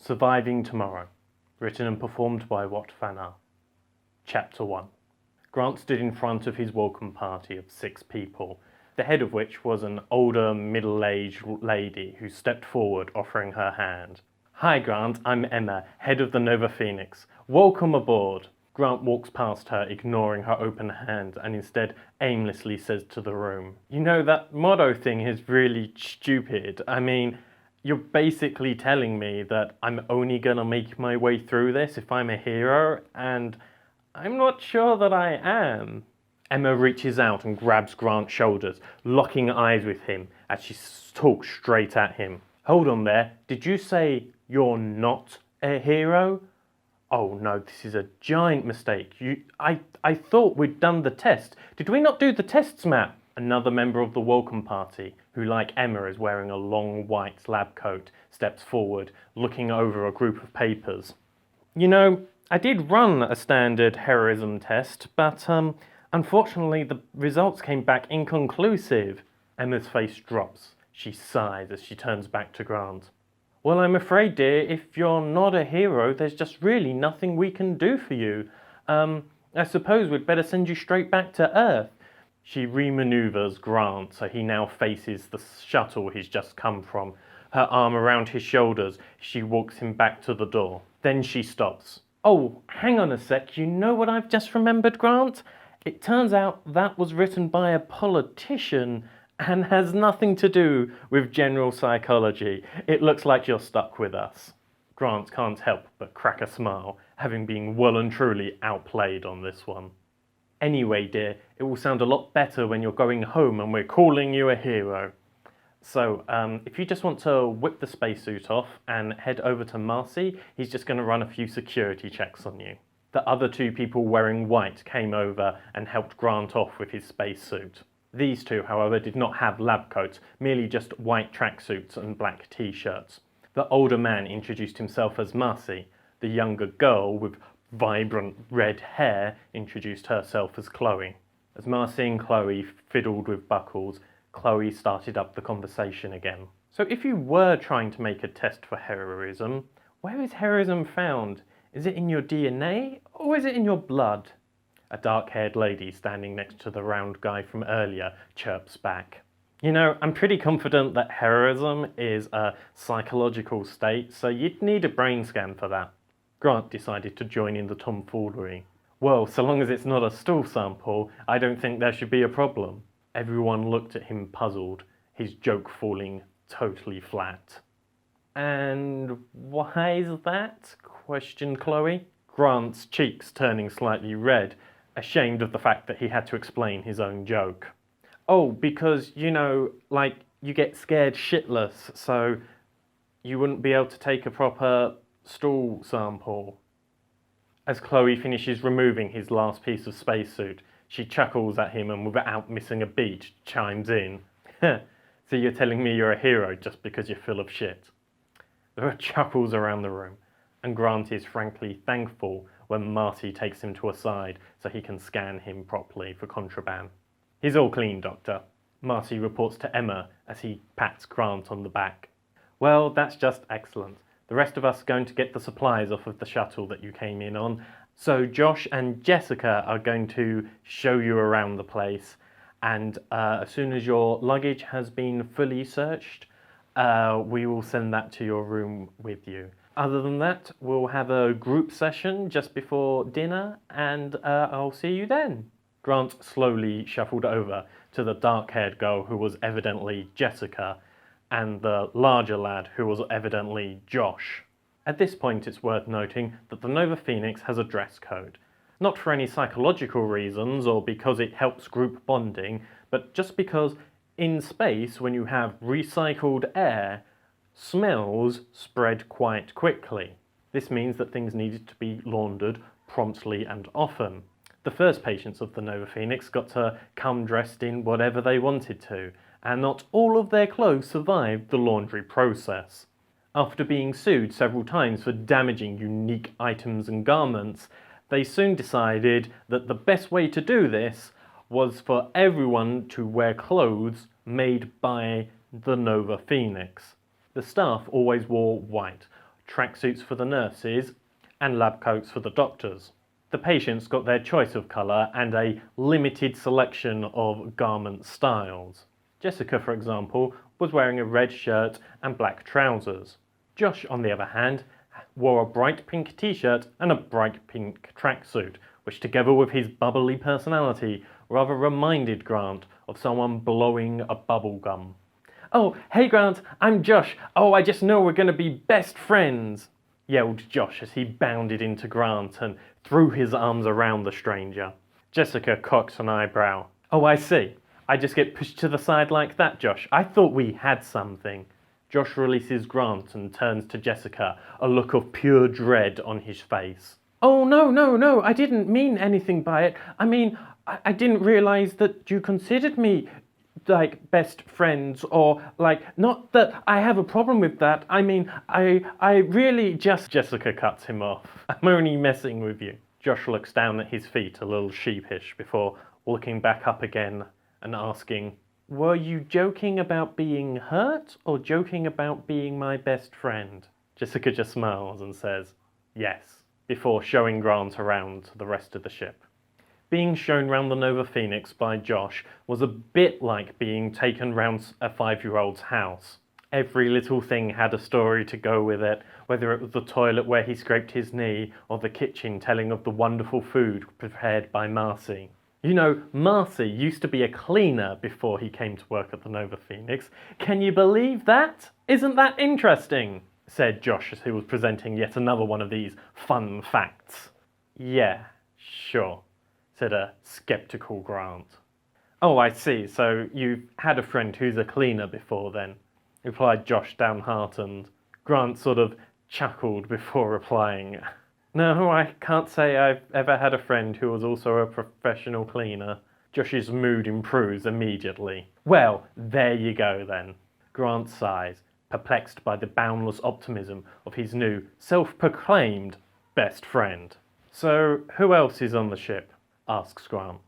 Surviving Tomorrow, written and performed by WotFanar. Chapter 1. Grant stood in front of his welcome party of 6 people, the head of which was an older, middle-aged lady who stepped forward, offering her hand. "Hi Grant, I'm Emma, head of the Nova Phoenix. Welcome aboard." Grant walks past her, ignoring her open hand, and instead aimlessly says to the room, "You know, that motto thing is really stupid. I mean, you're basically telling me that I'm only gonna make my way through this if I'm a hero, and I'm not sure that I am." Emma reaches out and grabs Grant's shoulders, locking eyes with him as she talks straight at him. "Hold on there, did you say you're not a hero?" "Oh no, this is a giant mistake. I thought we'd done the test. Did we not do the tests, Matt?" Another member of the welcome party, who like Emma is wearing a long white lab coat, steps forward, looking over a group of papers. "You know, I did run a standard heroism test, but unfortunately the results came back inconclusive." Emma's face drops. She sighs as she turns back to Grant. "Well, I'm afraid, dear, if you're not a hero, there's just really nothing we can do for you. I suppose we'd better send you straight back to Earth." She remaneuvers Grant so he now faces the shuttle he's just come from, her arm around his shoulders. She walks him back to the door. Then she stops. "Oh, hang on a sec, you know what I've just remembered, Grant? It turns out that was written by a politician and has nothing to do with general psychology. It looks like you're stuck with us." Grant can't help but crack a smile, having been well and truly outplayed on this one. "Anyway, dear, it will sound a lot better when you're going home and we're calling you a hero. So, if you just want to whip the spacesuit off and head over to Marcy, he's just going to run a few security checks on you." The other 2 people wearing white came over and helped Grant off with his spacesuit. These 2, however, did not have lab coats, merely just white tracksuits and black t-shirts. The older man introduced himself as Marcy. The younger girl, with vibrant red hair, introduced herself as Chloe. As Marcy and Chloe fiddled with buckles, Chloe started up the conversation again. "So if you were trying to make a test for heroism, where is heroism found? Is it in your DNA or is it in your blood?" A dark-haired lady standing next to the round guy from earlier chirps back. "You know, I'm pretty confident that heroism is a psychological state, so you'd need a brain scan for that." Grant decided to join in the tomfoolery. "Well, so long as it's not a stool sample, I don't think there should be a problem." Everyone looked at him puzzled, his joke falling totally flat. "And why is that?" questioned Chloe. Grant's cheeks turning slightly red, ashamed of the fact that he had to explain his own joke. "Oh, because, you know, like, you get scared shitless, so you wouldn't be able to take a proper stool sample." As Chloe finishes removing his last piece of spacesuit, she chuckles at him and without missing a beat, chimes in. "So you're telling me you're a hero just because you're full of shit?" There are chuckles around the room, and Grant is frankly thankful when Marty takes him to a side so he can scan him properly for contraband. "He's all clean, Doctor," Marty reports to Emma as he pats Grant on the back. "Well, that's just excellent. The rest of us are going to get the supplies off of the shuttle that you came in on, so Josh and Jessica are going to show you around the place, and as soon as your luggage has been fully searched, we will send that to your room with you. Other than that, we'll have a group session just before dinner, and I'll see you then." Grant slowly shuffled over to the dark-haired girl who was evidently Jessica, and the larger lad who was evidently Josh. At this point, it's worth noting that the Nova Phoenix has a dress code. Not for any psychological reasons or because it helps group bonding, but just because in space, when you have recycled air, smells spread quite quickly. This means that things needed to be laundered promptly and often. The first patients of the Nova Phoenix got to come dressed in whatever they wanted to, and not all of their clothes survived the laundry process. After being sued several times for damaging unique items and garments, they soon decided that the best way to do this was for everyone to wear clothes made by the Nova Phoenix. The staff always wore white, tracksuits for the nurses, and lab coats for the doctors. The patients got their choice of colour and a limited selection of garment styles. Jessica, for example, was wearing a red shirt and black trousers. Josh, on the other hand, wore a bright pink t-shirt and a bright pink tracksuit, which together with his bubbly personality rather reminded Grant of someone blowing a bubble gum. "Oh, hey Grant, I'm Josh. Oh, I just know we're going to be best friends," yelled Josh as he bounded into Grant and threw his arms around the stranger. Jessica cocked an eyebrow. "Oh, I see. I just get pushed to the side like that, Josh. I thought we had something." Josh releases Grant and turns to Jessica, a look of pure dread on his face. "Oh, no, I didn't mean anything by it. I mean, I didn't realise that you considered me, like, best friends, or, like, not that I have a problem with that. I mean, I really just..." Jessica cuts him off. "I'm only messing with you." Josh looks down at his feet a little sheepish before looking back up again and asking, "Were you joking about being hurt or joking about being my best friend?" Jessica just smiles and says, "Yes," before showing Grant around to the rest of the ship. Being shown round the Nova Phoenix by Josh was a bit like being taken round a 5-year-old's house. Every little thing had a story to go with it, whether it was the toilet where he scraped his knee or the kitchen telling of the wonderful food prepared by Marcy. You know, Marcy used to be a cleaner before he came to work at the Nova Phoenix. Can you believe that? Isn't that interesting?" said Josh as he was presenting yet another one of these fun facts. "Yeah, sure," said a sceptical Grant. "Oh, I see, so you've had a friend who's a cleaner before then," replied Josh downhearted. Grant sort of chuckled before replying, "No, I can't say I've ever had a friend who was also a professional cleaner." Josh's mood improves immediately. "Well, there you go then." Grant sighs, perplexed by the boundless optimism of his new, self-proclaimed best friend. "So, who else is on the ship?" asks Grant.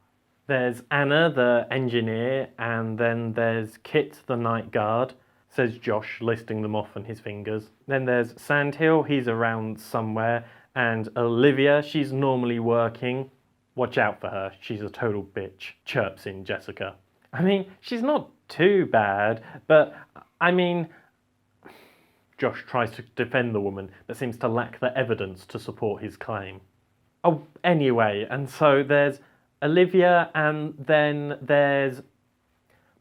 "There's Anna, the engineer, and then there's Kit, the night guard," says Josh, listing them off on his fingers. "Then there's Sandhill, he's around somewhere, and Olivia, she's normally working." "Watch out for her, she's a total bitch," chirps in Jessica. "I mean, she's not too bad, but, I mean..." Josh tries to defend the woman, but seems to lack the evidence to support his claim. "Oh, anyway, and so there's Olivia, and then there's..."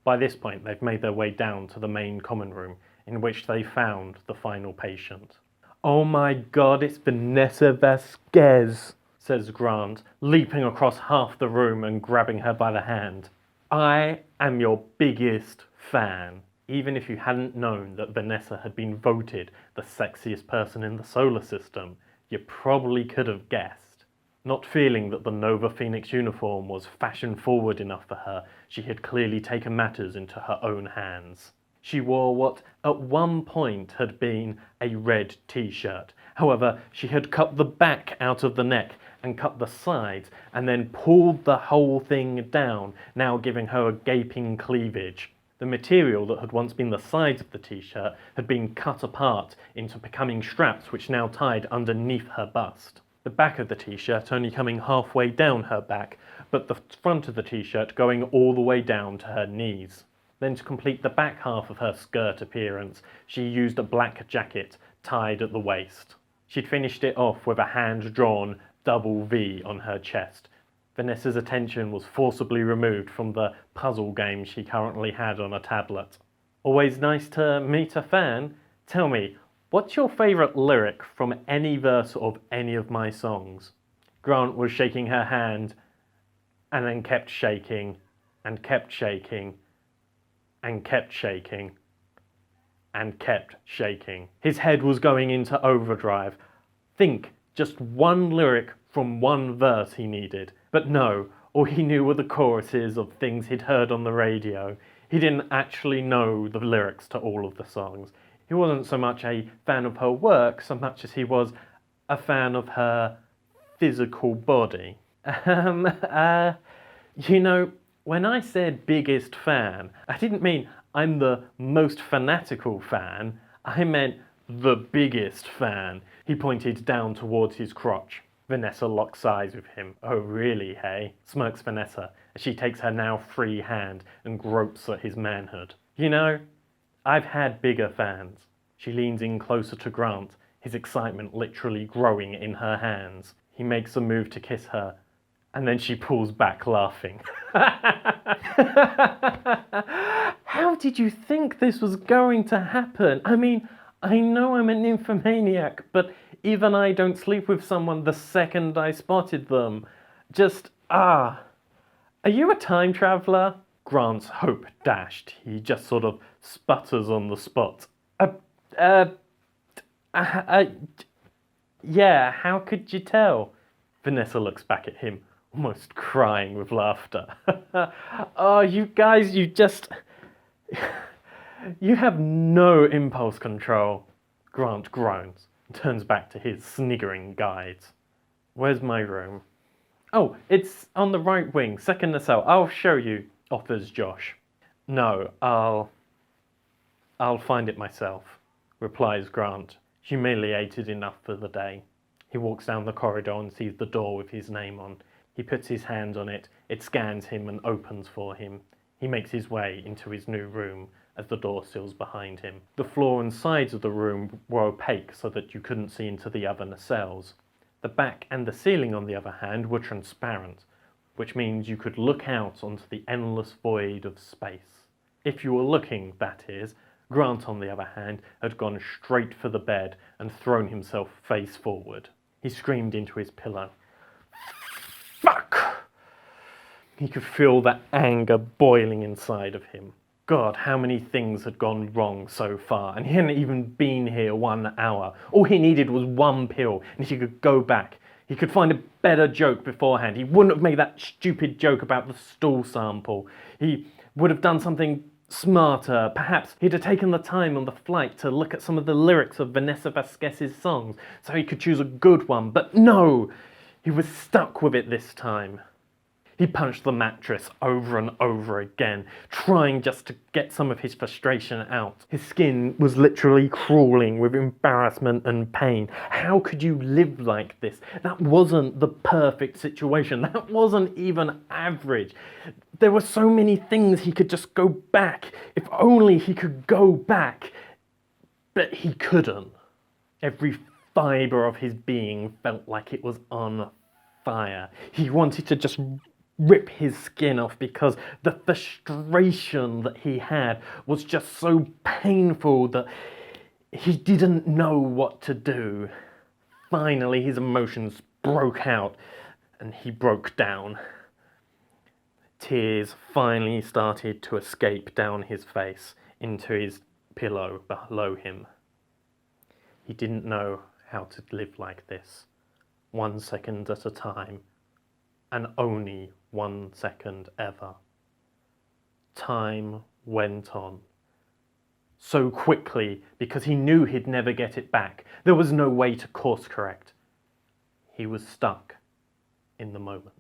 By this point, they've made their way down to the main common room, in which they found the final patient. "Oh my god, it's Vanessa Vasquez," says Grant, leaping across half the room and grabbing her by the hand. "I am your biggest fan." Even if you hadn't known that Vanessa had been voted the sexiest person in the solar system, you probably could have guessed. Not feeling that the Nova Phoenix uniform was fashion-forward enough for her, she had clearly taken matters into her own hands. She wore what at one point had been a red t-shirt. However, she had cut the back out of the neck and cut the sides and then pulled the whole thing down, now giving her a gaping cleavage. The material that had once been the sides of the t-shirt had been cut apart into becoming straps which now tied underneath her bust. The back of the t-shirt only coming halfway down her back, but the front of the t-shirt going all the way down to her knees. Then to complete the back half of her skirt appearance, she used a black jacket tied at the waist. She'd finished it off with a hand-drawn double V on her chest. Vanessa's attention was forcibly removed from the puzzle game she currently had on a tablet. "Always nice to meet a fan. Tell me, what's your favourite lyric from any verse of any of my songs?" Grant was shaking her hand, and then kept shaking, and kept shaking, and kept shaking, and kept shaking. His head was going into overdrive. Think, just one lyric from one verse he needed. But no, all he knew were the choruses of things he'd heard on the radio. He didn't actually know the lyrics to all of the songs. He wasn't so much a fan of her work, so much as he was a fan of her physical body. You know, when I said biggest fan, I didn't mean I'm the most fanatical fan. I meant the biggest fan. He pointed down towards his crotch. Vanessa locks eyes with him. Oh really, hey? Smirks Vanessa as she takes her now free hand and gropes at his manhood. You know, I've had bigger fans. She leans in closer to Grant, his excitement literally growing in her hands. He makes a move to kiss her, and then she pulls back laughing. How did you think this was going to happen? I mean, I know I'm a nymphomaniac, but even I don't sleep with someone the second I spotted them. Are you a time traveller? Grant's hope dashed. He just sort of sputters on the spot. Yeah, how could you tell? Vanessa looks back at him, almost crying with laughter. Oh, you guys, you have no impulse control. Grant groans and turns back to his sniggering guides. Where's my room? Oh, it's on the right wing, second nacelle. I'll show you, offers Josh. No, I'll find it myself, replies Grant, humiliated enough for the day. He walks down the corridor and sees the door with his name on. He puts his hand on it, it scans him and opens for him. He makes his way into his new room as the door seals behind him. The floor and sides of the room were opaque so that you couldn't see into the other nacelles. The back and the ceiling, on the other hand, were transparent, which means you could look out onto the endless void of space. If you were looking, that is. Grant, on the other hand, had gone straight for the bed and thrown himself face forward. He screamed into his pillow. Fuck! He could feel that anger boiling inside of him. God, how many things had gone wrong so far, and he hadn't even been here 1 hour. All he needed was one pill, and he could go back. He could find a better joke beforehand. He wouldn't have made that stupid joke about the stool sample. He would have done something smarter. Perhaps he'd have taken the time on the flight to look at some of the lyrics of Vanessa Vasquez's songs, so he could choose a good one. But no! He was stuck with it this time. He punched the mattress over and over again, trying just to get some of his frustration out. His skin was literally crawling with embarrassment and pain. How could you live like this? That wasn't the perfect situation. That wasn't even average. There were so many things he could just go back. If only he could go back. But he couldn't. Every fibre of his being felt like it was on fire. He wanted to just rip his skin off because the frustration that he had was just so painful that he didn't know what to do. Finally, his emotions broke out and he broke down. Tears finally started to escape down his face into his pillow below him. He didn't know how to live like this, 1 second at a time, and only 1 second ever. Time went on. So quickly, because he knew he'd never get it back. There was no way to course correct. He was stuck in the moment.